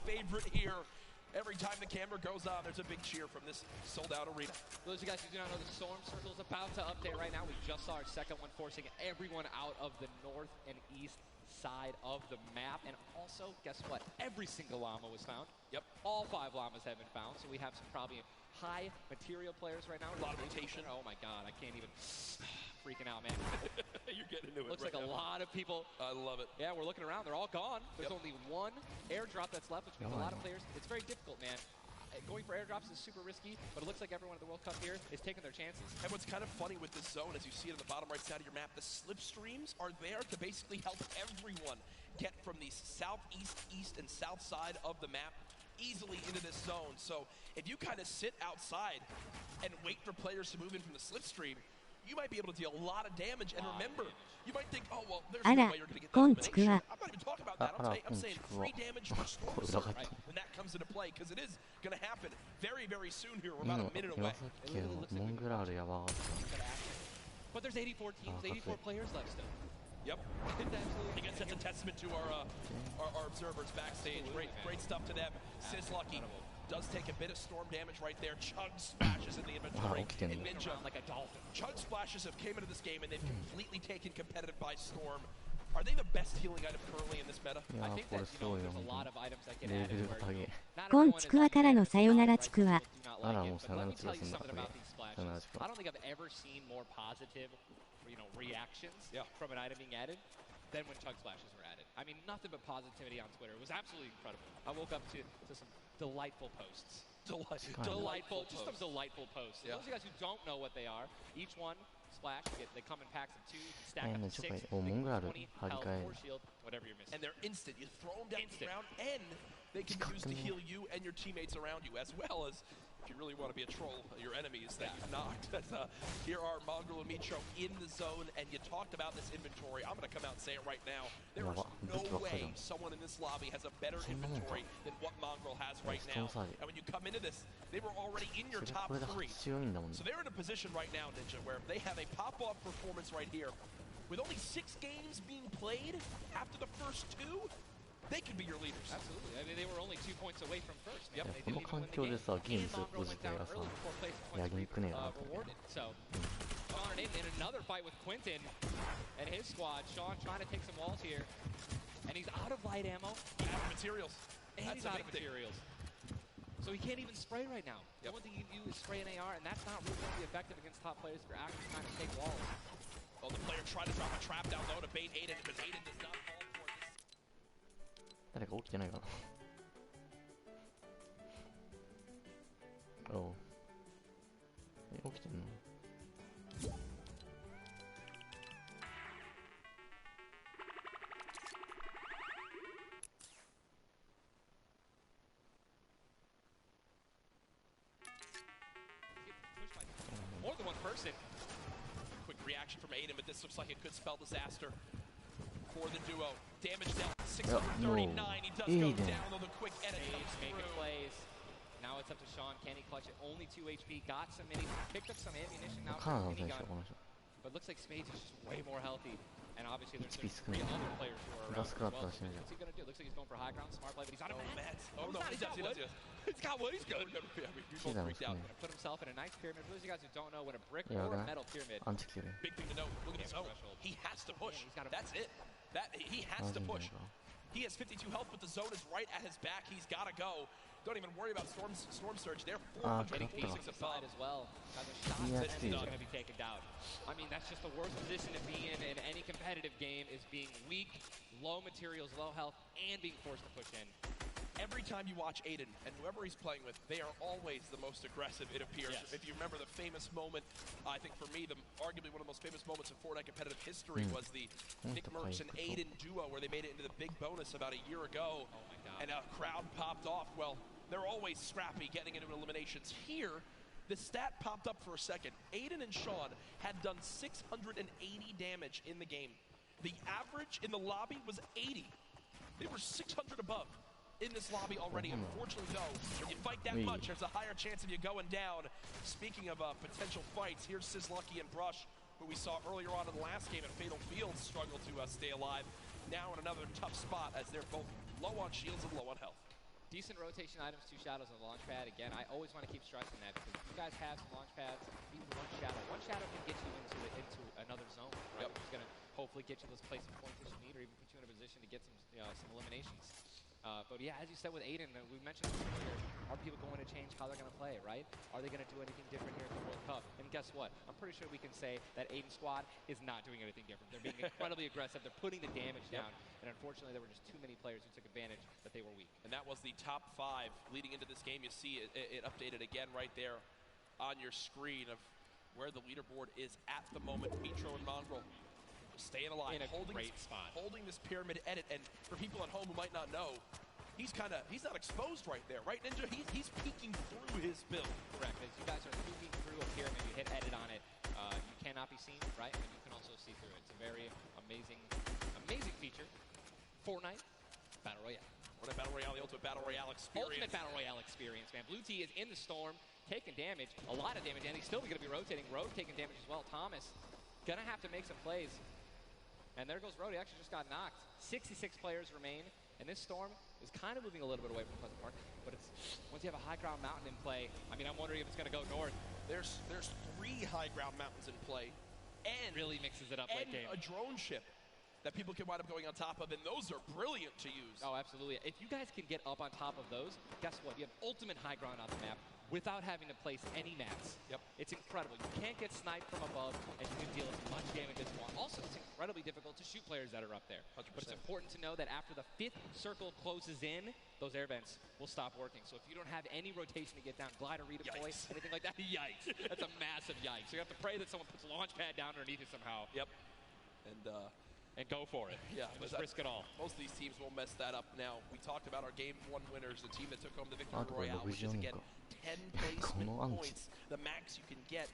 favorite here. Every time the camera goes on, there's a big cheer from this sold-out arena. For those of you guys who do not know, the Storm Circle is about to update right now. We just saw our second one, forcing everyone out of the north and east side of the map. And also, guess what? Every single llama was found. Yep. All 5 llamas have been found, so we have some probably high material players right now. A lot of rotation. Oh my god, I can't even... Freaking out, man. You're getting into it. Looks right like a now. lot of people. I love it. Yeah, we're looking around. They're all gone. There's only one airdrop that's left, which means a lot of players. It's very difficult, man. Going for airdrops is super risky, but it looks like everyone at the World Cup here is taking their chances. And what's kind of funny with this zone, as you see it on the bottom right side of your map, the slipstreams are there to basically help everyone get from the southeast, east, and south side of the map easily into this zone. So if you kind of sit outside and wait for players to move in from the slipstream, you might be able to deal a lot of damage. And remember, you might think, oh, well, there's no way you're going to get that elimination. I'm not even talking about that. I'm saying free damage for Storm Surge when that comes into play, because it is going to happen very, very soon here. We're about a minute away. But there's 84 teams, 84 players left still. Yep. I guess that's a testament to our observers backstage. Great stuff to them. Sislucky does take a bit of storm damage right there. Chug splashes in the inventory. And Ninja, like a dolphin. Chug splashes have came into this game and they've completely taken competitive by storm. Are they the best healing item currently in this meta? I think that, there's a lot of items that get added whereこんちくわからのさよならちくわ。 But let me tell you something about these splashes. I don't think I've ever seen more positive, reactions from an item being added than when chug splashes were added. I mean, nothing but positivity on Twitter. It was absolutely incredible. I woke up to some delightful posts. Delightful, just some delightful posts. Those of you guys who don't know what they are, each one splash, they come in packs of 2, stack up to 6, 20, health, 4 shield, whatever you're missing. And they're instant. You throw them down the ground, and they can be used to heal you and your teammates around you, as well as, if you really want to be a troll, your enemies that you've knocked. Here are Mongrel and Micho in the zone, and you talked about this inventory. I'm going to come out and say it right now. There is no way someone in this lobby has a better inventory than what Mongrel has right now. And when you come into this, they were already in your top 3. So they're in a position right now, Ninja, where if they have a pop-off performance right here, with only 6 games being played after the first 2, they could be your leaders. Absolutely. I mean, they were only 2 points away from first. Yep. They didn't even win the game. And Mongrel went down early before placing rewarded. So, Sean and Aiden in another fight with Quentin and his squad. Sean trying to take some walls here. And he's out of light ammo. Out of materials. And he's out of materials. So he can't even spray right now. The only thing you can do is spray an AR, and that's not really going to be effective against top players if you're actually trying to take walls. Well, the player tried to drop a trap down low to bait Aiden, but Aiden does not fall for this. 誰か起きてないかな。おう。起きてんの？More than one person. Quick reaction from Aiden, but this looks like it could spell disaster for the duo. Damage down 639. He does go down, though the quick edit comes making through. plays. Now it's up to Sean. Can he clutch it? Only 2 HP. Got some minis. Picked up some ammunition now for the minigun. But looks like Smz is just way more healthy. And obviously there's 3 other players who are around as well. What's he going to do? Looks like he's going for high ground. Smart play, but he's out of meds. Oh, no, he does. He's got wood. He's good. He's both freaked out. Put himself in a nice pyramid. For those of you guys who don't know what a brick or a metal pyramid. Big thing to know. Look at his zone. He has to push. That's it. He has to push. He has 52 health, but the zone is right at his back. He's got to go. Don't even worry about Storm Surge. They're 486 aside as well. Going to be taken down. I mean, that's just the worst position to be in any competitive game, is being weak, low materials, low health, and being forced to push in. Every time you watch Aiden, and whoever he's playing with, they are always the most aggressive, it appears. Yes. If you remember the famous moment, I think for me, arguably one of the most famous moments in Fortnite competitive history was the Nick Mercs and Aiden duo, where they made it into the big bonus about a year ago. Oh my God. And a crowd popped off. Well, they're always scrappy getting into eliminations. Here, the stat popped up for a second. Aiden and Sean had done 680 damage in the game. The average in the lobby was 80. They were 600 above in this lobby already. Unfortunately, though, when you fight that much, there's a higher chance of you going down. Speaking of potential fights, here's Sislucky and Brush, who we saw earlier on in the last game at Fatal Fields, struggle to stay alive. Now in another tough spot, as they're both low on shields and low on health. Decent rotation items, 2 shadows on the launch pad. Again, I always want to keep stressing that because if you guys have some launch pads, even one shadow can get you into another zone, right? Yep. Which is going to hopefully get you those placement points that you need, or even put you in a position to get some eliminations. But yeah, as you said with Aiden, we mentioned this earlier, are people going to change how they're going to play, right? Are they going to do anything different here at the World Cup? And guess what? I'm pretty sure we can say that Aiden's squad is not doing anything different. They're being incredibly aggressive. They're putting the damage down. And unfortunately, there were just too many players who took advantage that they were weak. And that was the top 5 leading into this game. You see it updated again right there on your screen of where the leaderboard is at the moment. Mitro and Mongrel staying alive, in a great spot, holding this pyramid edit. And for people at home who might not know, he's not exposed right there, right, Ninja? He's peeking through his build. Correct. As you guys are peeking through a pyramid, you hit edit on it, you cannot be seen, right? And you can also see through it. It's a very amazing feature. Fortnite Battle Royale. Fortnite Battle Royale, the ultimate Battle Royale experience. Ultimate Battle Royale experience, man. Blue T is in the storm, taking damage, a lot of damage, and he's still going to be rotating. Road taking damage as well. Thomas going to have to make some plays. And there goes Road. He actually just got knocked. 66 players remain. And this storm is kind of moving a little bit away from Pleasant Park. But it's once you have a high ground mountain in play, I mean, I'm wondering if it's going to go north. There's 3 high ground mountains in play. And really mixes it up late game. And a drone ship that people can wind up going on top of. And those are brilliant to use. Oh, absolutely. If you guys can get up on top of those, guess what? You have ultimate high ground on the map without having to place any mats. Yep. It's incredible. You can't get sniped from above, and you can deal as much damage as you want. Also, it's incredibly difficult to shoot players that are up there. 100%. But it's important to know that after the 5th circle closes in, those air vents will stop working. So if you don't have any rotation to get down, glider, redeploy, anything like that, yikes. That's a massive yikes. So you have to pray that someone puts a launch pad down underneath it somehow. Yep. And go for it. Yeah, just risk it all. Most of these teams will mess that up. Now, we talked about our Game 1 winners, the team that took home the Victory Royale, which is, again, 10 placement points, the max you can get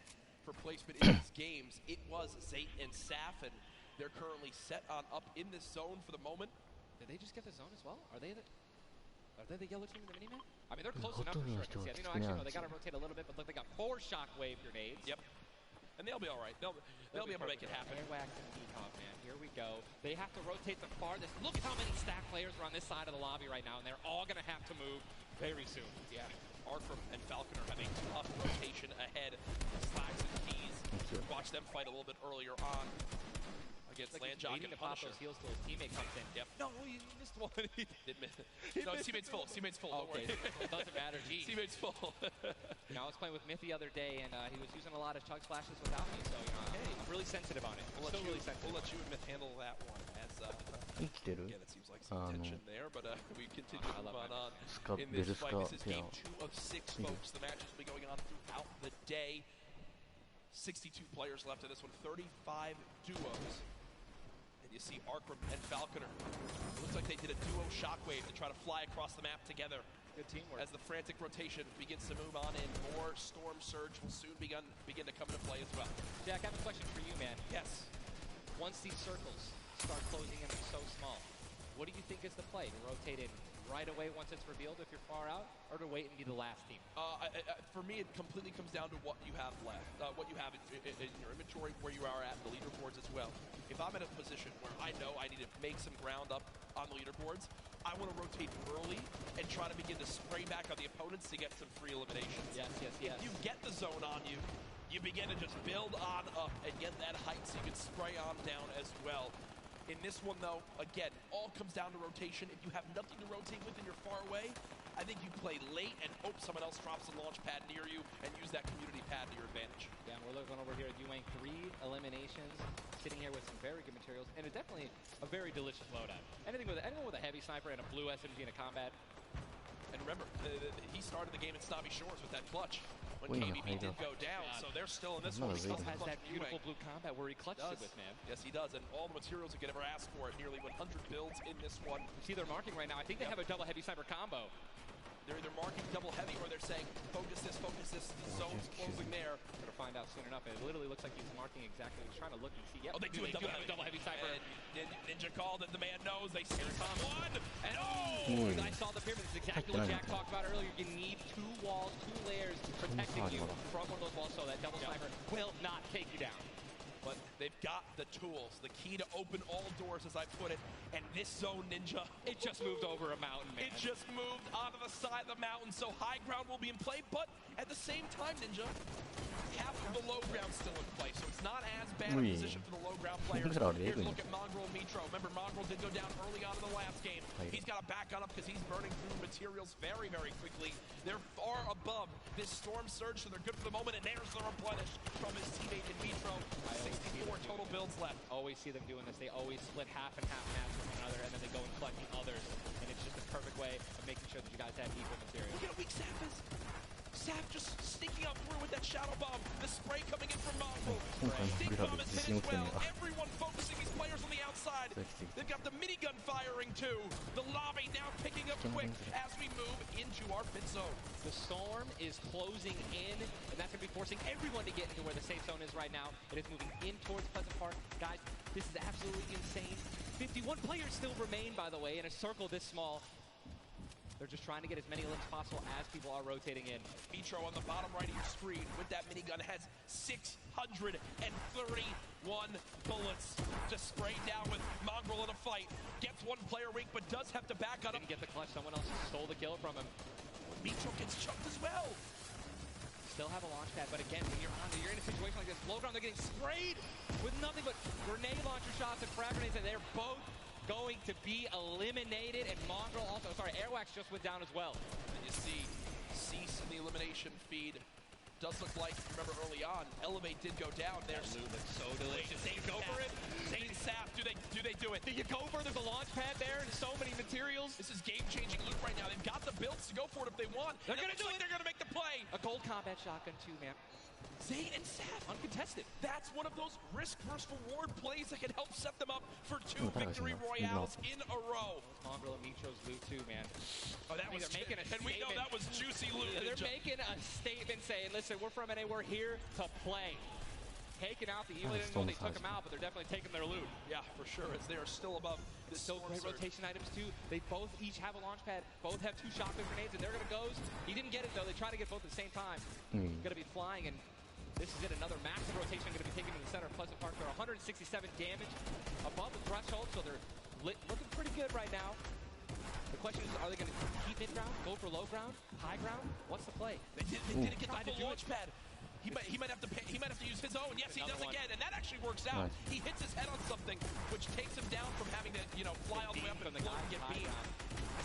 for placement in these games. It was Zayt and Saf, and they're currently set on up in this zone for the moment. Did they just get the zone as well? Are they the yellow team in the mini-map? I mean, they're close enough for sure. I can see it. Actually, no, they got to rotate a little bit, but look, they got 4 shockwave grenades. Yep. And they'll be all right. They'll be able to make it happen. Airwax and Peacock, man. Here we go. They have to rotate the farthest. Look how many stack players are on this side of the lobby right now, and they're all going to have to move very soon. Yeah. Arkram and Falconer have a tough rotation ahead. Slacks and Keys. Watch them fight a little bit earlier on against Landjock and to pop those heals till his teammate comes in. Yep. No, he missed one. He did miss. No, his teammate's full. Teammate's full. Okay. It doesn't matter. Geez. Teammate's full. You know, I was playing with Myth the other day, and he was using a lot of chug splashes without me, so, you know, I'm really sensitive on it. We'll let you and Myth handle that one. As, again, it seems like some tension there, but we continue to move on in this fight. This is game 2 of 6, folks. The matches will be going on throughout the day. 62 players left in this one. 35 duos. You see Arkram and Falconer. It looks like they did a duo shockwave to try to fly across the map together. Good teamwork. As the frantic rotation begins to move on in, more Storm Surge will soon begin to come into play as well. Jack, I have a question for you, man. Yes. Once these circles start closing in so small, what do you think is the play? To rotate in right away once it's revealed if you're far out, or to wait and be the last team? For me, it completely comes down to what you have left, what you have in your inventory, where you are at the leaderboards as well. If I'm in a position where I know I need to make some ground up on the leaderboards, I want to rotate early and try to begin to spray back on the opponents to get some free eliminations. Yes. If you get the zone on you, you begin to just build on up and get that height so you can spray on down as well. In this one, though, again, all comes down to rotation. If you have nothing to rotate with and you're far away, I think you play late and hope someone else drops a launch pad near you and use that community pad to your advantage. Yeah, we're looking over here at Yuang, 3 eliminations, sitting here with some very good materials, and it's definitely a very delicious loadout. Anyone with a heavy sniper and a blue SMG in a combat. And remember, he started the game at Snobby Shores with that clutch when KBB did go down, so they're still in this one. He still has that beautiful blue combat where he clutched it with, man. Yes, he does, and all the materials you could ever ask for, nearly 100 builds in this one. You see they're marking right now. I think they have a double heavy sniper combo. They're either marking double heavy or they're saying, focus this, the zone's closing there. We're gonna find out soon enough. It literally looks like he's marking exactly. He's trying to look and see. Yep, oh, they do have a double heavy sniper. And Ninja called it, the man knows. They see one, and oh! I saw the pyramid. This is exactly what Jack talked about earlier. You need 2 walls, 2 layers protecting you from one of those walls so that double sniper will not take you down. But They've got the tools, the key to open all doors, as I put it. And this zone, Ninja, it just moved over a mountain, man. It just moved onto the side of the mountain, so high ground will be in play. But at the same time, Ninja, half of the low ground still in play, so it's not as bad a position for the low ground players. Here's a look at Mongrel and Mitro. Remember, Mongrel did go down early on in the last game. He's got to back on up because he's burning through materials very, very quickly. They're far above this storm surge, so they're good for the moment, and there's the replenish from his teammate in Mitro. 64 total builds left. Always see them doing this. They always split half and half maps from one another, and then they go and collect the others. And it's just a perfect way of making sure that you guys have equal material. Look at how weak Sap is. Sap just sneaking up through with that shadow bomb. The spray coming in from Mongrel. Stink bomb is hit as well. Everyone focusing these players on the outside. They've got the minigun firing too. The lobby now picking up quick as we move into our pit zone. The storm is closing in, and that's going to be forcing everyone to get into where the safe zone is right now. It is moving in towards Pleasant Park. Guys, this is absolutely insane. 51 players still remain, by the way, in a circle this small. They're just trying to get as many limbs possible as people are rotating in. Mitro on the bottom right of your screen with that minigun has 631 bullets. Just sprayed down with Mongrel in a fight. Gets one player weak, but does have to back on. Didn't get the clutch. Someone else stole the kill from him. Mitro gets chucked as well. Still have a launch pad, but again, when you're in a situation like this, low ground, they're getting sprayed with nothing but grenade launcher shots and frag grenades, and they're both going to be eliminated, and Mongrel also, Airwax just went down as well. And you see Cease in the elimination feed. Does look like, remember early on, Elevate did go down. There's loot looks so delicious. They go for it. Zane and Sap, do they do it? Do you go for it? There's a launch pad there and so many materials. This is game-changing loot right now. They've got the builds to go for it if they want. They're going to do it. They're going to make the play. A gold combat shotgun too, man. Zane and Sap uncontested. That's one of those risk versus reward plays that can help set them up for 2 victory royales in a row. Mongrel and Mitro's loot too, man. Oh, that was making a statement. And we know that was juicy loot. They're making a statement saying, listen, we're from NA, we're here to play. Taking out the Evil, didn't know they took them out, but they're definitely taking their loot. Yeah, for sure, as they are still above this. Still great rotation items too. They both each have a launch pad, both have 2 shotgun grenades, and they're gonna go. He didn't get it though, they try to get both at the same time. Gonna be flying, and this is it, another massive rotation going to be taken to the center of Pleasant Park. They're 167 damage above the threshold, so they're looking pretty good right now. The question is, are they going to keep mid-ground, go for low ground, high ground? What's the play? They didn't get the launch pad. He might have to use his own. Yes, he does again, and that actually works out. He hits his head on something, which takes him down from having to, fly all the way up and get beat.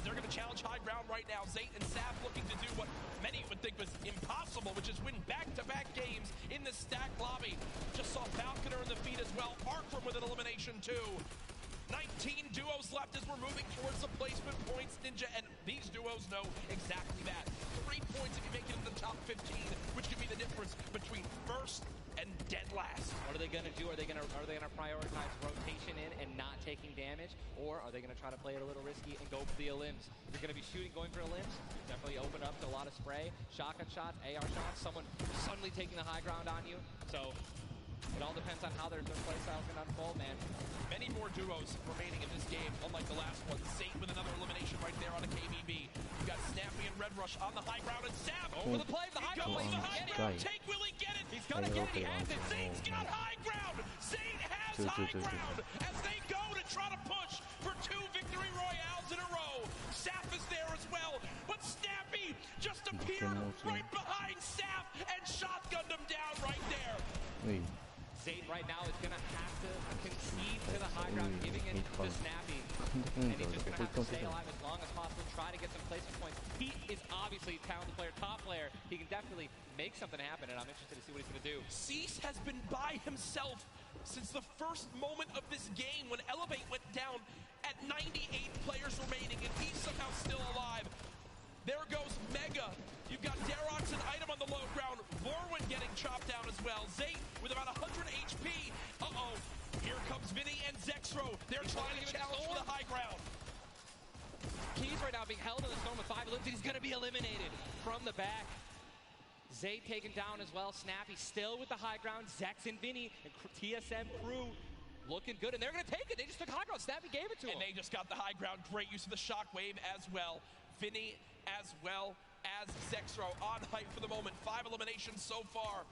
They're going to challenge high ground right now. Zayt and Sap looking to do what many would think was impossible, which is win back-to-back games in the stacked lobby. Just saw Falconer in the feed as well. Arkram with an elimination too. 19 duos left as we're moving towards the placement points, Ninja, and these duos know exactly that. 3 points if you make it into the top 15, which could be the difference between first and dead last. What are they going to do? Are they going to prioritize rotation in and not taking damage, or are they going to try to play it a little risky and go for the limbs? If you're going to be shooting, going for limbs, definitely open up to a lot of spray, shotgun shots, AR shots, someone suddenly taking the high ground on you. So it all depends on how their play style is going to unfold, man. Many more duos remaining in this game, unlike the last one. Zayt with another elimination right there on a KBB. You got Snappy and Red Rush on the high ground, and Sap over the play. The high ground. Take, will he get it? He's gonna get it. He has it. Zayt's got high ground. Zayt has high ground as they go to try to push for 2 victory royales in a row. Sap is there as well, but Snappy just appeared right behind Sap and shotgunned him down right there. Zayt right now is going to have to concede to the high ground, giving it to Snappy. And he's just going to have to stay alive as long as possible, try to get some placement points. He is obviously a talented player, top player. He can definitely make something happen, and I'm interested to see what he's going to do. Cease has been by himself since the first moment of this game when Elevate went down at 98 players remaining, and he's somehow still alive. There goes Mega. You've got Darox and Item on the low ground. Vorwin getting chopped down as well. Zayt with about 100 HP. Uh-oh. Here comes Vinny and Zexro. They're trying to challenge for the high ground. Keys right now being held in the storm with 5 limbs. He's going to be eliminated from the back. Zayt taken down as well. Snappy still with the high ground. Zex and Vinny and TSM crew looking good, and they're going to take it. They just took high ground. Snappy gave it to him. And they just got the high ground. Great use of the shockwave as well. Vinny as well as Zexro on hype for the moment. 5 eliminations so far.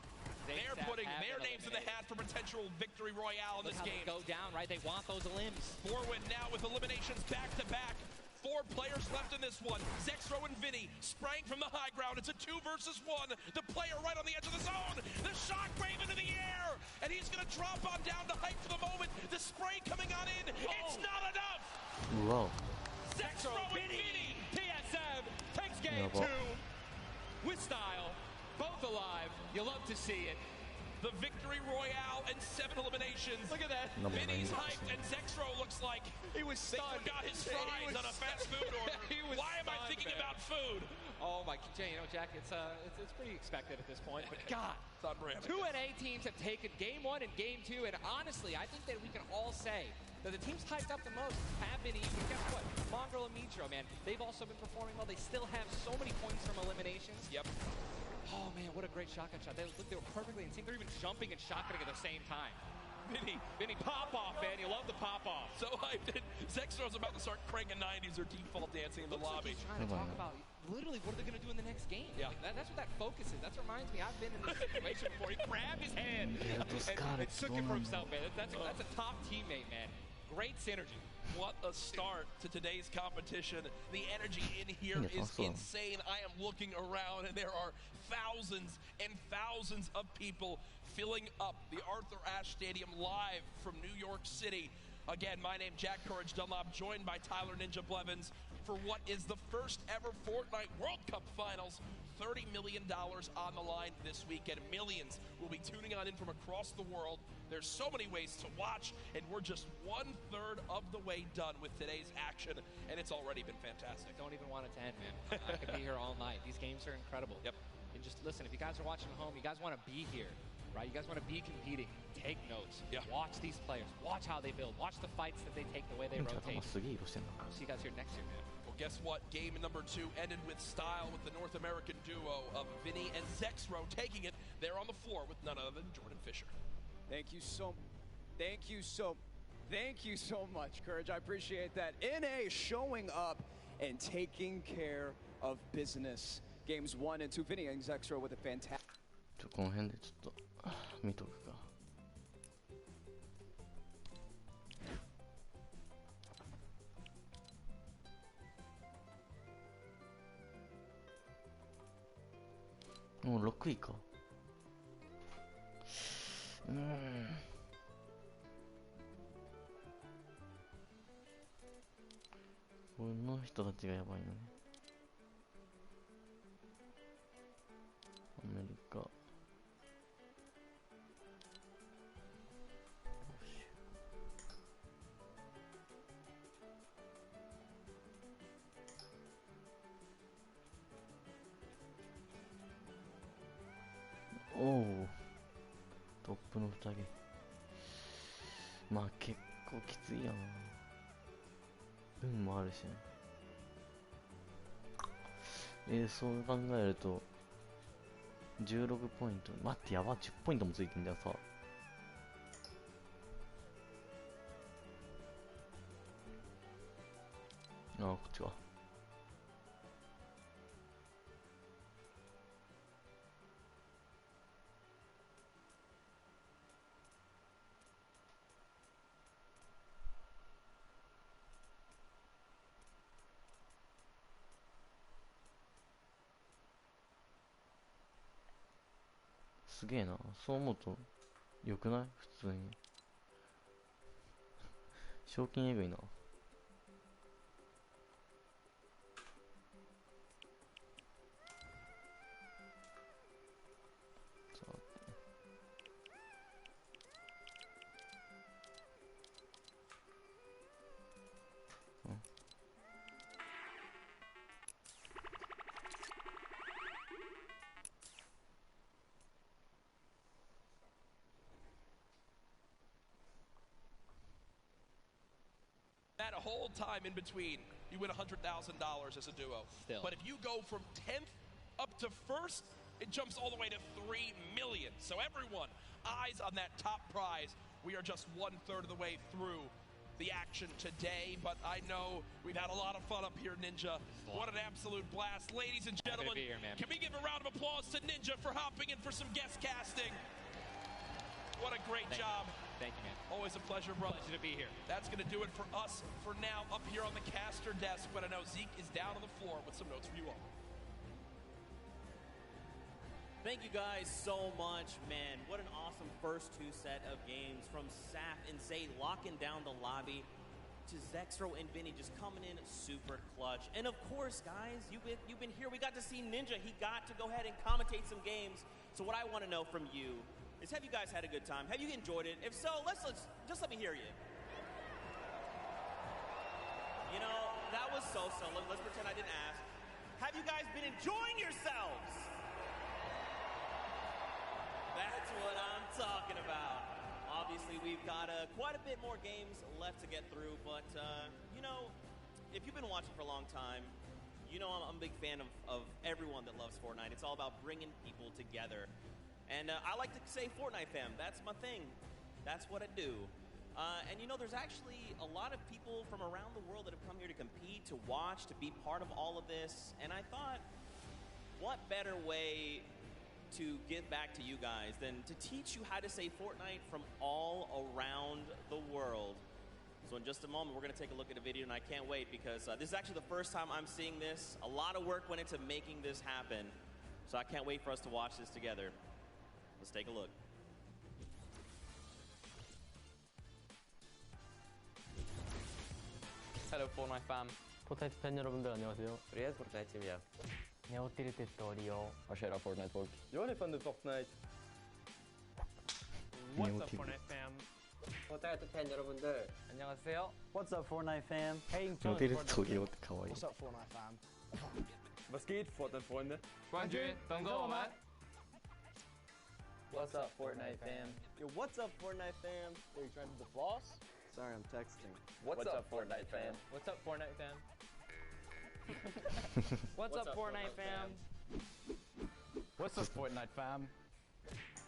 They're putting their names in the hat for potential victory royale in this game. Go down, right? They want those limbs. Forward now with eliminations back to back. 4 players left in this one. Zexro and Vinny spraying from the high ground. It's a 2 versus 1. The player right on the edge of the zone. The shockwave into the air. And he's going to drop on down to hype for the moment. The spray coming on in. It's not enough. Whoa. Zexro and Vinny. PSM takes game 2 with style. Both alive. You love to see it. The victory royale and 7 eliminations. Look at that. Vinny's hyped and Zexro looks like he was stunned. They forgot his fries on a fast food order. Why am I thinking about food? Oh my, you know, Jack, it's pretty expected at this point. But God, it's on brand. 2 NA teams have taken game 1 and game 2, and honestly, I think that we can all say that the teams hyped up the most have been even. Guess what? Mongrel and Mitro, man, they've also been performing well. They still have so many points from eliminations. Yep. Oh man, what a great shotgun shot. They were perfectly in sync. They're even jumping and shotgunning at the same time. Vinny, pop off, man. You love the pop off. So hyped. Zexro's about to start cranking 90s or default dancing in the lobby. Like he's trying to talk about literally what are they going to do in the next game. Yeah. Like that's what that focus is. That reminds me, I've been in this situation before. He grabbed his hand and took it for himself, man. That's a top teammate, man. Great synergy. What a start to today's competition. The energy in here is insane. I am looking around and there are thousands and thousands of people filling up the Arthur Ashe Stadium live from New York City. Again, my name Jack Courage Dunlop, joined by Tyler Ninja Blevins for what is the first ever Fortnite World Cup Finals. $30 million on the line this weekend. Millions will be tuning on in from across the world. There's so many ways to watch, and we're just 1/3 of the way done with today's action, and it's already been fantastic. Don't even want it to end, man. I could be here all night. These games are incredible. Yep. And just listen, if you guys are watching at home, you guys want to be here, right? You guys want to be competing. Take notes. Yeah. Watch these players. Watch how they build. Watch the fights that they take, the way they rotate. I'll see you guys here next year, man. Well, guess what? Game number 2 ended with style with the North American duo of Vinny and Zexro taking it. They're on the floor with none other than Jordan Fisher. Thank you so much, Courage. I appreciate that. NA showing up and taking care of business. Games 1 and 2. Vinny and Zexro with a fantastic. この辺でちょっと見とくか。もう6位か。この人たちがやばいのね。アメリカ。おお、トップの2人。まあ結構きついやな。運もあるしね。そう考えると16ポイント。待って、やば、10ポイントもついてんだよさ。ああ、こっちか。すげえな。そう思うとよくない？普通に賞金えぐいな。That whole time in between, you win $100,000 as a duo. Still. But if you go from 10th up to 1st, it jumps all the way to $3 million. So everyone, eyes on that top prize. We are just 1/3 of the way through the action today, but I know we've had a lot of fun up here, Ninja. What an absolute blast. Ladies and gentlemen, here, man. Can we give a round of applause to Ninja for hopping in for some guest casting? What a great job. Thank you, man. Always a pleasure, brother. Pleasure to be here. That's going to do it for us for now up here on the caster desk. But I know Zeke is down on the floor with some notes for you all. Thank you guys so much, man. What an awesome first two set of games from Saf and Zay locking down the lobby to Zexro and Vinny just coming in super clutch. And of course, guys, you've been here. We got to see Ninja. He got to go ahead and commentate some games. So what I want to know from you is, have you guys had a good time? Have you enjoyed it? If so, let's just let me hear you. You know, that was so-so. Let's pretend I didn't ask. Have you guys been enjoying yourselves? That's what I'm talking about. Obviously, we've got quite a bit more games left to get through, but, you know, if you've been watching for a long time, you know I'm a big fan of everyone that loves Fortnite. It's all about bringing people together. And I like to say Fortnite fam. That's my thing. That's what I do. And, you know, there's actually a lot of people from around the world that have come here to compete, to watch, to be part of all of this. And I thought, what better way to give back to you guys than to teach you how to say Fortnite from all around the world. So in just a moment, we're going to take a look at a video, and I can't wait because this is actually the first time I'm seeing this. A lot of work went into making this happen, so I can't wait for us to watch this together. Let's take a look. Hello Fortnite fam. 포트나이트 팬 여러분들 안녕하세요. Привет, Fortnite семья. 네오티르테토 리오. Achera Fortnite folk. Jag är fan du Fortnite. What's up Fortnite fam? Fortnite 팬 여러분들 안녕하세요. What's up Fortnite fam? Hey, What's up Fortnite fam? Was geht, Fortnite-Freunde? 冠军等着我们。What's up Fortnite fam? Yo, what's up, Fortnite fam? Are you trying to the floss? Sorry, I'm texting. What's up Fortnite fam? What's up Fortnite fam? What's up Fortnite fam? What's up Fortnite fam?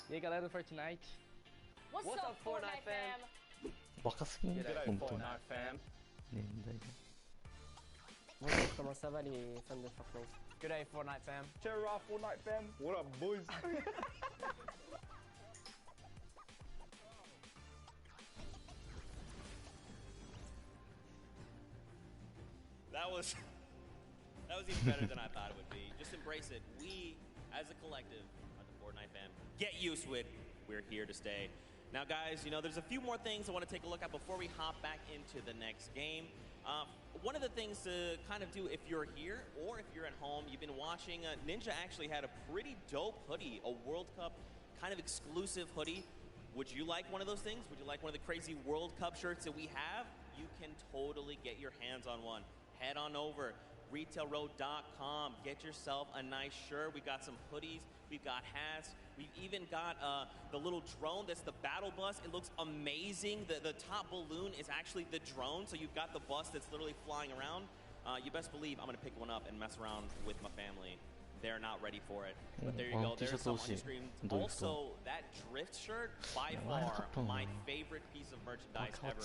E aí galera do Fortnite? What's up Fortnite fam? 若すぎんだよ本当に Fortnite fam. 年代が Como estaba ni fan de Fortnite? Good day Fortnite fam. Cheer up, Fortnite fam. What up, boys? That was even better than I thought it would be. Just embrace it. We, as a collective, are the Fortnite fam. Get used to it. We're here to stay. Now, guys, you know, there's a few more things I want to take a look at before we hop back into the next game. One of the things to kind of do if you're here or if you're at home, you've been watching, Ninja actually had a pretty dope hoodie, a World Cup kind of exclusive hoodie. Would you like one of those things? Would you like one of the crazy World Cup shirts that we have? You can totally get your hands on one. Head on over, retailroad.com. Get yourself a nice shirt. We've got some hoodies. We've got hats. We've even got the little drone that's the battle bus. It looks amazing. The top balloon is actually the drone. So you've got the bus that's literally flying around. You best believe I'm going to pick one up and mess around with my family. They're not ready for it. But there you go. There's some on your screen. Also, that drift shirt, by far, my favorite piece of merchandise ever.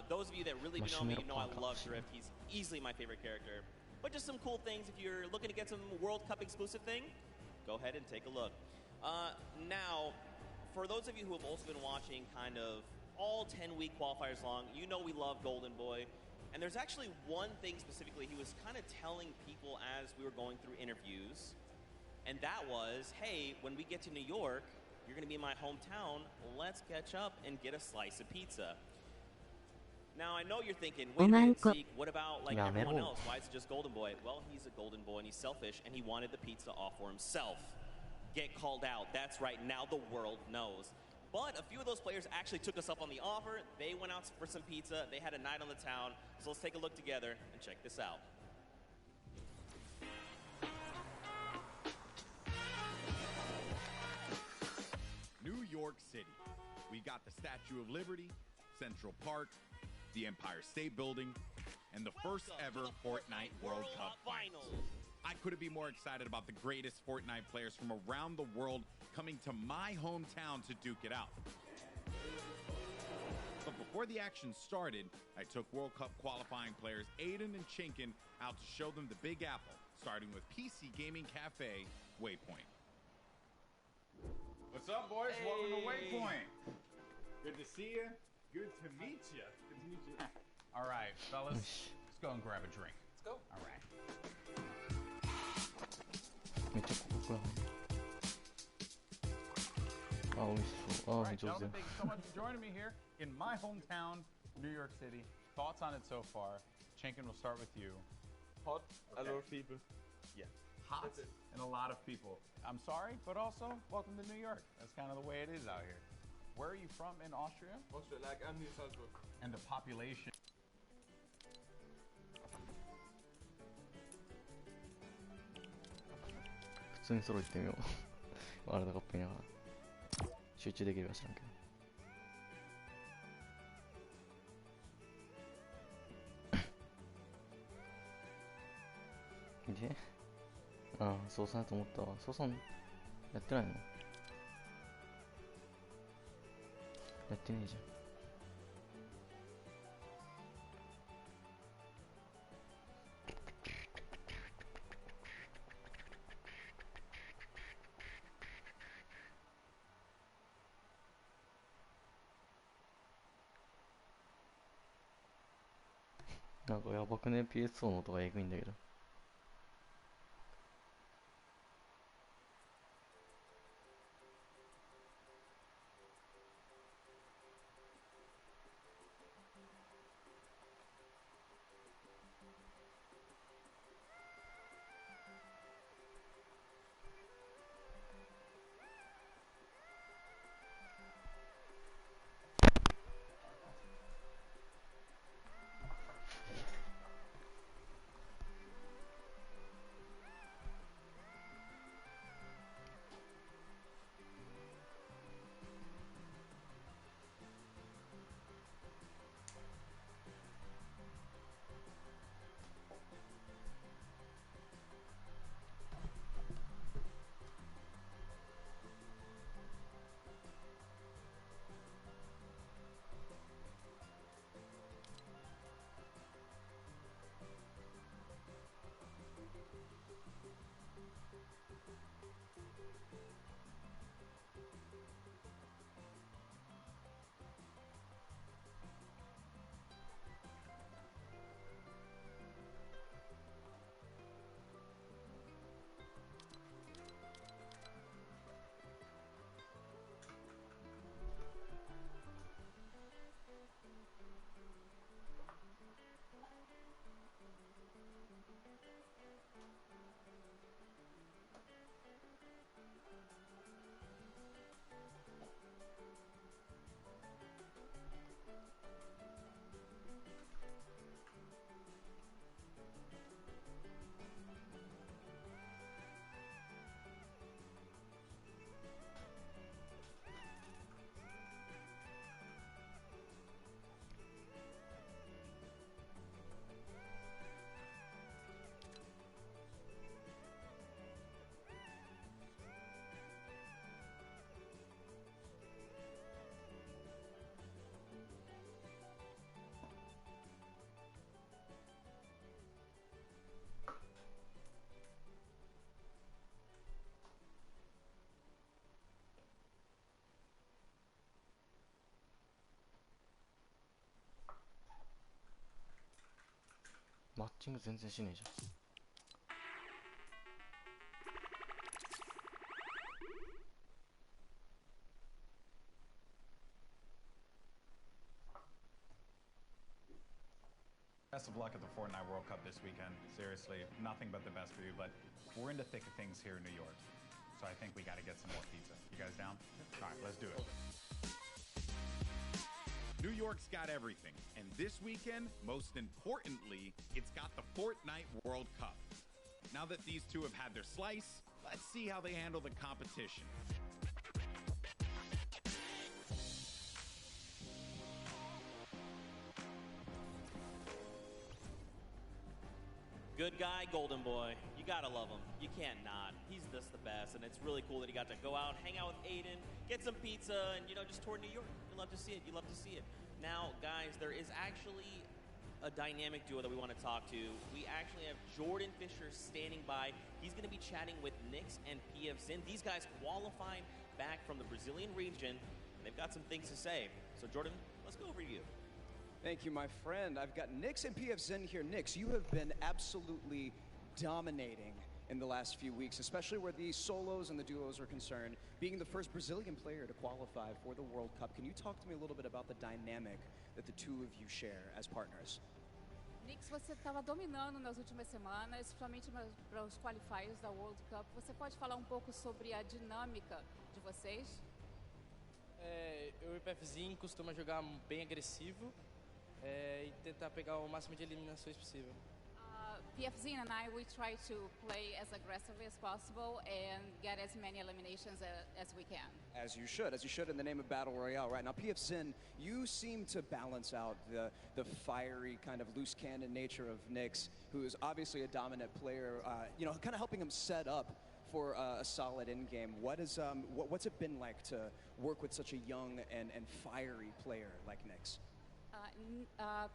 Those of you that really know me, you know I love Drift. He's easily my favorite character. But just some cool things. If you're looking to get some World Cup exclusive thing, go ahead and take a look. Now, for those of you who have also been watching kind of all 10-week qualifiers long, you know we love Golden Boy. And there's actually one thing specifically he was kind of telling people as we were going through interviews. And that was, hey, when we get to New York, you're going to be in my hometown. Let's catch up and get a slice of pizza. Now, I know you're thinking, wait a minute, Zeke, what about like everyone else? Why is it just Golden Boy? Well, he's a Golden Boy and he's selfish and he wanted the pizza all for himself. Get called out. That's right. Now the world knows. But a few of those players actually took us up on the offer. They went out for some pizza. They had a night on the town. So let's take a look together and check this out. New York City. We got the Statue of Liberty, Central Park, the Empire State Building, and the first ever Fortnite World Cup Finals. I couldn't be more excited about the greatest Fortnite players from around the world coming to my hometown to duke it out. But before the action started, I took World Cup qualifying players Aiden and Chinkin out to show them the Big Apple, starting with PC Gaming Cafe Waypoint. What's up, boys? Hey. Welcome to Waypoint. Good to see you. Good to meet you. Good to meet you. All right, fellas, let's go and grab a drink. Let's go. All right. めっちゃここらあ、美味しそう。 All あ、 right, 上手。 gentlemen, thank you so much for joining me here in my hometown, New York City. Thoughts on it so far? Chenkin, we'll start with you. Hot, Okay. a lot of people. Yeah, hot and a lot of people. I'm sorry, but also welcome to New York. That's kind of the way it is out here. Where are you from in Austria? Also, like, I'm in Salzburg. And the population? 普通にソロ行ってみよう。ワールドカップ見ながら集中できるか知らんけど。で、ああ、そうさんだと思ったわ。そうさんやってないの？やってねえじゃん。なんかやばくね、PSO の音がエグいんだけど。マッチング全然しねえじゃん。Best of luck at the Fortnite World Cup this weekend. Seriously, nothing but the best for you, but we're in the thick of things here in New York. So I think we got to get some more pizza. You guys down? All right, let's do it. New York's got everything, and this weekend, most importantly, it's got the Fortnite World Cup. Now that these two have had their slice, let's see how they handle the competition. Good guy, Golden Boy. You gotta love him. You can't not. He's just the best, and it's really cool that he got to go out, hang out with Aiden, get some pizza, and, you know, just tour New York. You love to see it. You love to see it. Now, guys, there is actually a dynamic duo that we want to talk to. We actually have Jordan Fisher standing by. He's going to be chatting with Nyx and PF Zin. These guys qualified back from the Brazilian region. They've got some things to say. So Jordan, let's go over to you. Thank you, my friend. I've got Nix and PFZen here. Nix, you have been absolutely dominating in the last few weeks, especially where the solos and the duos are concerned, being the first Brazilian player to qualify for the World Cup. Can you talk to me a little bit about the dynamic that the two of you share as partners? Nix, você estava dominando nas últimas semanas, principalmente para os qualifiers da World Cup. Você pode falar um pouco sobre a dinâmica de vocês? Eu e o PFZen costuma jogar bem agressivo e tentar pegar o máximo de eliminações possível. PFZen and I, we try to play as aggressively as possible and get as many eliminations as we can. As you should in the name of Battle Royale, right? Now, PFZen, you seem to balance out the fiery kind of loose cannon nature of Nix, who is obviously a dominant player, you know, kind of helping him set up for a solid end-game. What's it been like to work with such a young and fiery player like Nix?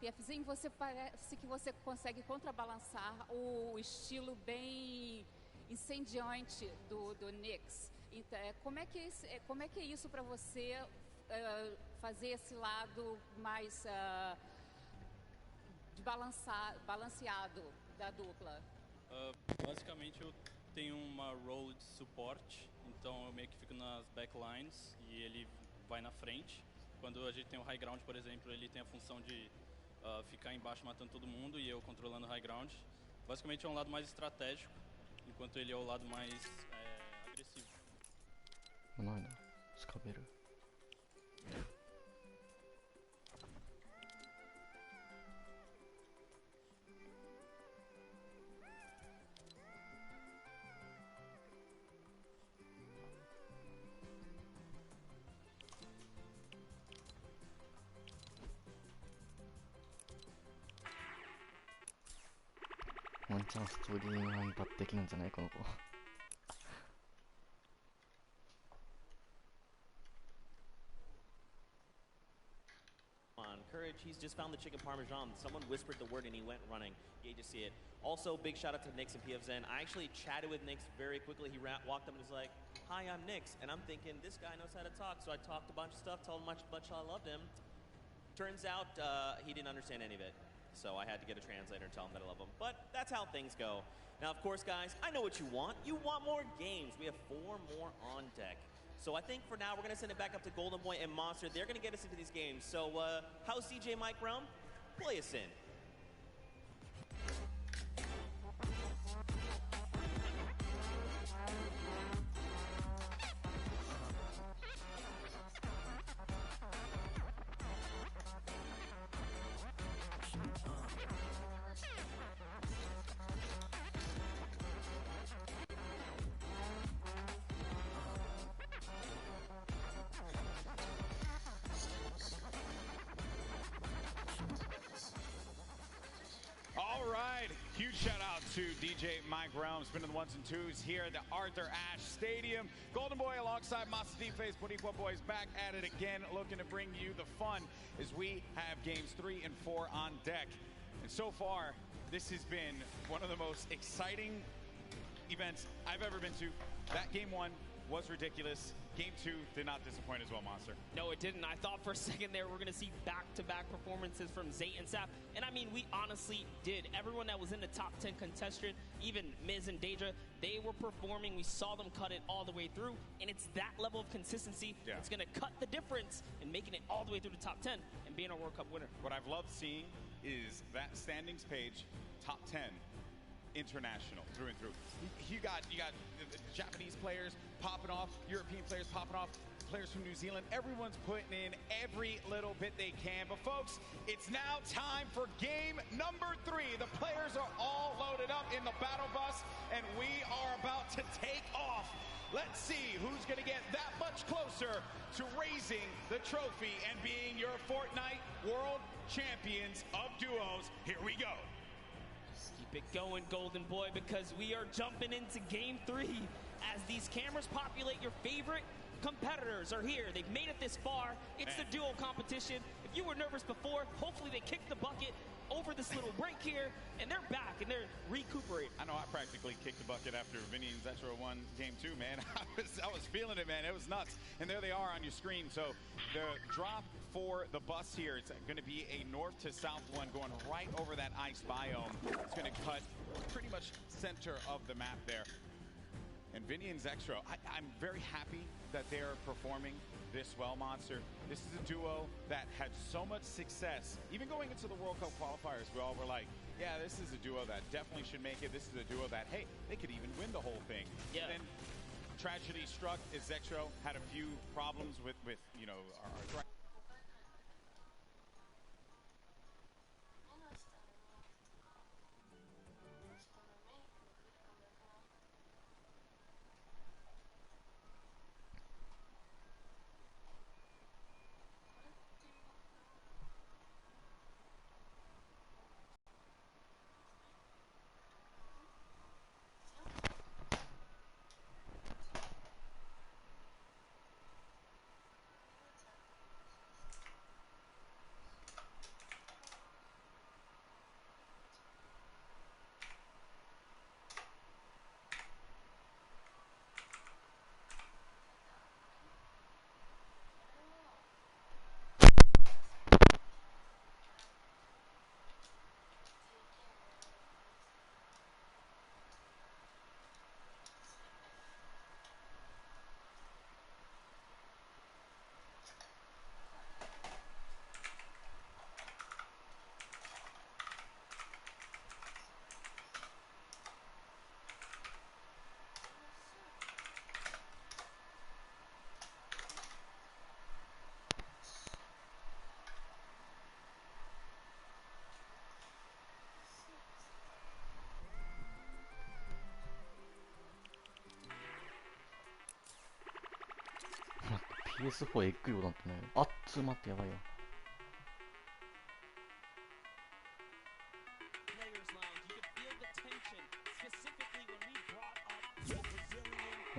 PFZen, você parece que você consegue contrabalançar o estilo bem incendiante do Nix. Então, como é que é isso para você fazer esse lado mais balanceado da dupla? Basicamente eu tenho uma role de suporte, então eu meio que fico nas backlines e ele vai na frente. Quando a gente tem o high ground, por exemplo, ele tem a função de ficar embaixo matando todo mundo e eu controlando o high ground. Basicamente é um lado mais estratégico, enquanto ele é o lado mais agressivo. Não, descabeiro. ワンチャンストーリーが抜擢なんじゃないこの子。Courage, he's just found the chicken parmesan. Someone whispered the word and he went running. You hate to see it. Also, big shout out to Nix and PFZen. I actually chatted with Nix very quickly. He walked up and was like, "Hi, I'm Nix." And I'm thinking, this guy knows how to talk. So I talked a bunch of stuff, told him much I loved him. Turns out he didn't understand any of it. So I had to get a translator and tell him that I love him. But that's how things go. Now, of course, guys, I know what you want. You want more games. We have 4 more on deck. So I think for now, we're going to send it back up to Golden Boy and Monster. They're going to get us into these games. So how's DJ Mike Realm? Play us in. Huge shout out to DJ Mike Realm, spinning the 1s and 2s here at the Arthur Ashe Stadium. Golden Boy alongside Masa D-Face, Boricua Boys back at it again, looking to bring you the fun as we have games 3 and 4 on deck. And so far, this has been one of the most exciting events I've ever been to. That game 1 was ridiculous. Game 2 did not disappoint as well, Monster. No, it didn't. I thought for a second there we're going to see back-to-back performances from Zay and Sap. And I mean, we honestly did. Everyone that was in the top 10 contestant, even Miz and Deidre, they were performing. We saw them cut it all the way through. And it's that level of consistency that's going to cut the difference in making it all the way through the top 10 and being a World Cup winner. What I've loved seeing is that standings page, top 10. International through and through. You got the Japanese players popping off, European players popping off, players from New Zealand. Everyone's putting in every little bit they can. But folks, it's now time for game number 3. The players are all loaded up in the battle bus, and we are about to take off. Let's see who's going to get that much closer to raising the trophy and being your Fortnite World Champions of Duos. Here we go. Keep it going, Golden Boy, because we are jumping into game 3 as these cameras populate. Your favorite competitors are here. They've made it this far. It's the duo competition. If you were nervous before, hopefully they kicked the bucket over this little break here, and they're back, and they're recuperating. I know I practically kicked the bucket after Vinny and Zetro won game 2, man. I was feeling it, man. It was nuts. And there they are on your screen. So the drop for the bus here, it's going to be a north to south one going right over that ice biome. It's going to cut pretty much center of the map there. And Vinny and Zextro, I'm very happy that they're performing this well, Monster. This is a duo that had so much success. Even going into the World Cup qualifiers, we all were like, yeah, this is a duo that definitely should make it. This is a duo that, hey, they could even win the whole thing. Yeah. Then tragedy struck as Zextro had a few problems with you know, our PS4 エッグ用だったね。あっつ待ってやばいわ。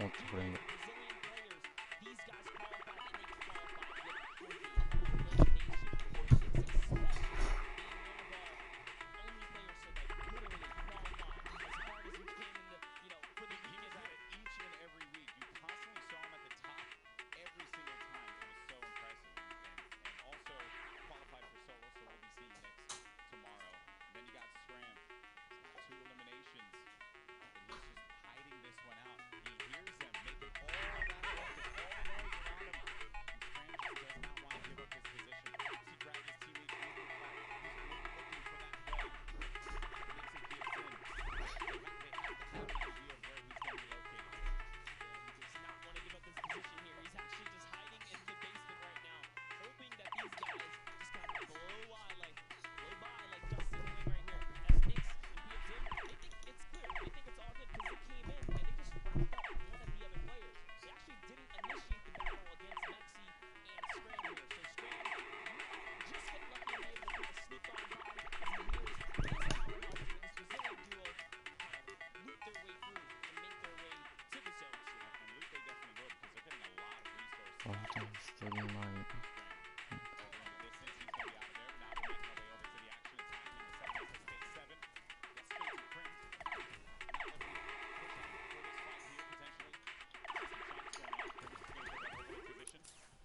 おっこれいいよ。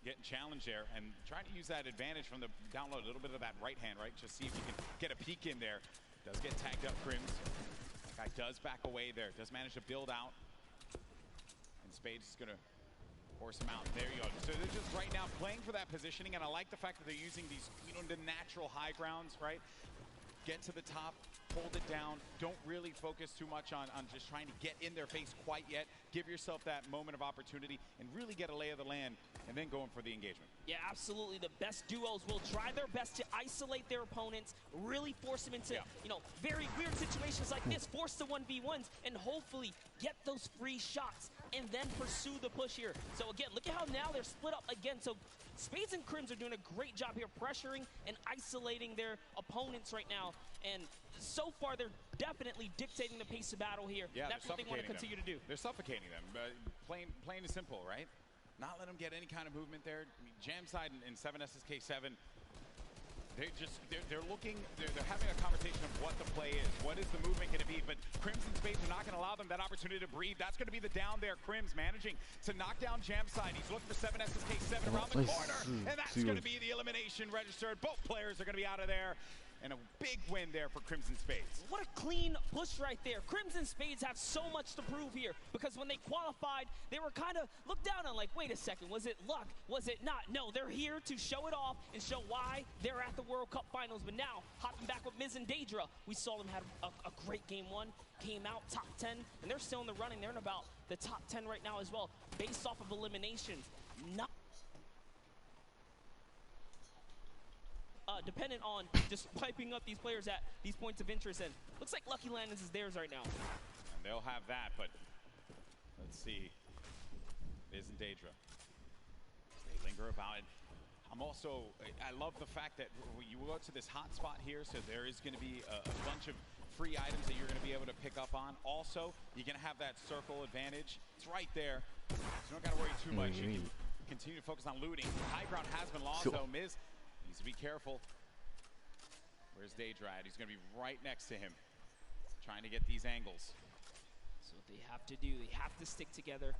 Getting challenged there and trying to use that advantage from the download, a little bit of that right hand, right? Just see if you can get a peek in there. Does get tagged up, Crims. That guy does back away there. Does manage to build out. And Spades is going to force him out. There you go. So they're just right now playing for that positioning, and I like the fact that they're using these, you know, the natural high grounds, right? Get to the top, hold it down. Don't really focus too much on just trying to get in their face quite yet. Give yourself that moment of opportunity and really get a lay of the land and then going for the engagement. Yeah, absolutely. The best duos will try their best to isolate their opponents, really force them into, you know, very weird situations like this, force the 1v1s, and hopefully get those free shots and then pursue the push here. So again, look at how now they're split up again. So Spades and Crims are doing a great job here pressuring and isolating their opponents right now. And so far, they're definitely dictating the pace of battle here. Yeah, that's what they want to continue to do. They're suffocating them. Plain and simple, right? Not let them get any kind of movement there. I mean, Jam side in 7 SSK7, they're looking, they're having a conversation of what the play is. What is the movement going to be? But Crimson Spades are not going to allow them that opportunity to breathe. That's going to be the down there. Crims managing to knock down Jam Side. He's looking for 7 SSK, 7 around the corner. And that's going to be the elimination registered. Both players are going to be out of there. And a big win there for Crimson Spades. What a clean push right there. Crimson Spades have so much to prove here because when they qualified, they were kind of looked down on like, wait a second, was it luck? Was it not? No, they're here to show it off and show why they're at the World Cup Finals. But now, hopping back with Miz and Daedra, we saw them have a great game one, came out top 10, and they're still in the running. They're in about the top 10 right now as well, based off of eliminations. Not dependent on just piping up these players at these points of interest, and looks like Lucky Landers is theirs right now. And they'll have that, but let's see. Miz and Daedra. They linger about it. I love the fact that you go to this hot spot here, so there is going to be a bunch of free items that you're going to be able to pick up on. Also, you're going to have that circle advantage. It's right there, so you don't got to worry too much. You can continue to focus on looting. High ground has been lost, though. Miz needs to be careful. Where's Daedra at? He's going to be right next to him, trying to get these angles. So what they have to do, they have to stick together,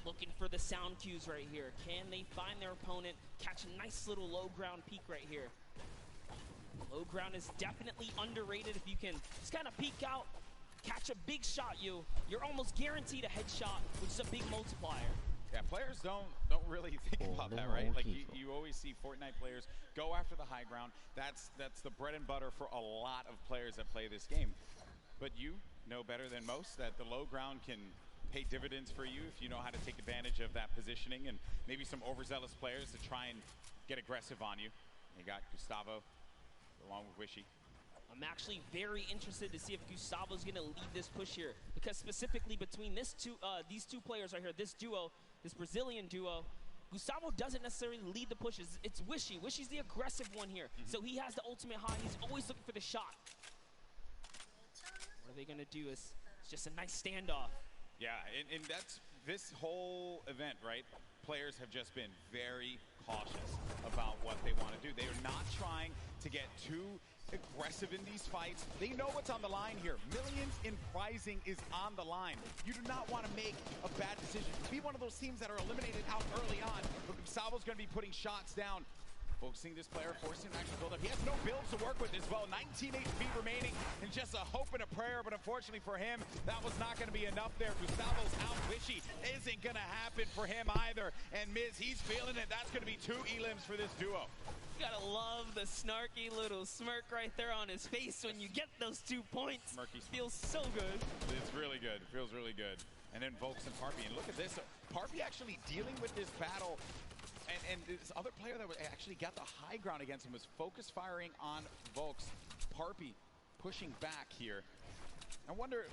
looking for the sound cues right here. Can they find their opponent, catch a nice little low ground peek right here? Low ground is definitely underrated. If you can just kind of peek out, catch a big shot, you're almost guaranteed a headshot, which is a big multiplier. Yeah, players don't really think about that, right? Like you always see Fortnite players go after the high ground. That's the bread and butter for a lot of players that play this game. But you know better than most that the low ground can pay dividends for you if you know how to take advantage of that positioning, and maybe some overzealous players to try and get aggressive on you. You got Gustavo along with Wishy. I'm actually very interested to see if Gustavo's going to lead this push here, because specifically between these two players right here, this duo, this Brazilian duo, Gustavo doesn't necessarily lead the pushes. It's Wishy. Wishy's the aggressive one here. So he has the ultimate high. He's always looking for the shot. What are they going to do? It's just a nice standoff. Yeah, and that's this whole event, right? Players have just been very cautious about what they want to do. They are not trying to get too aggressive in these fights. They know what's on the line here. Millions in prizing is on the line. You do not want to make a bad decision. Be one of those teams that are eliminated out early on. But Gustavo's going to be putting shots down. Focusing this player, forcing him to actually build up. He has no builds to work with as well. 19 HP remaining, and just a hope and a prayer, but unfortunately for him, that was not going to be enough there. Gustavo's out. Wishy isn't going to happen for him either. And Miz, he's feeling it. That's going to be 2 elims for this duo. You gotta love the snarky little smirk right there on his face when you get those 2 points. Smirky. Feels so good. It's really good. It feels really good. And then Volks and Parpy. And look at this. Parpy actually dealing with this battle. And this other player that actually got the high ground against him was focus firing on Volks. Parpy pushing back here. I wonder,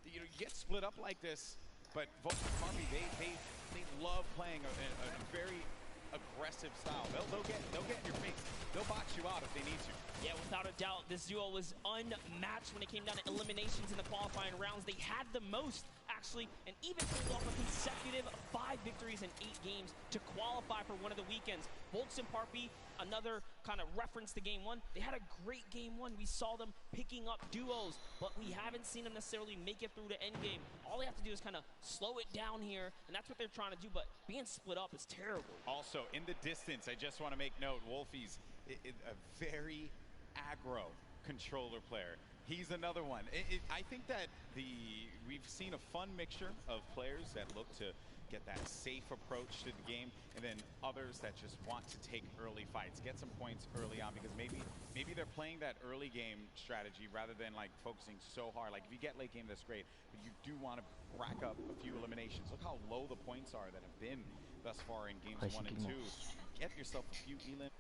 you get split up like this, but Volks and Parpy, they love playing a very aggressive style. They'll get in your face. They'll box you out if they need to. Yeah, without a doubt, this duo was unmatched when it came down to eliminations in the qualifying rounds. They had the most, actually, and even pulled off a consecutive 5 victories in 8 games to qualify for one of the weekends. Volks and Parpy, another kind of reference to game one, they had a great game one. We saw them picking up duos, but we haven't seen them necessarily make it through the end game. All they have to do is kind of slow it down here, and that's what they're trying to do, but being split up is terrible. Also, in the distance, I just want to make note, Wolfie's a very aggro controller player. He's another one. I think that we've seen a fun mixture of players that look to get that safe approach to the game, and then others that just want to take early fights, get some points early on, because maybe they're playing that early game strategy rather than like focusing so hard. Like if you get late game, that's great, but you do want to rack up a few eliminations. Look how low the points are that have been thus far in games 1 and 2. Get yourself a few elims.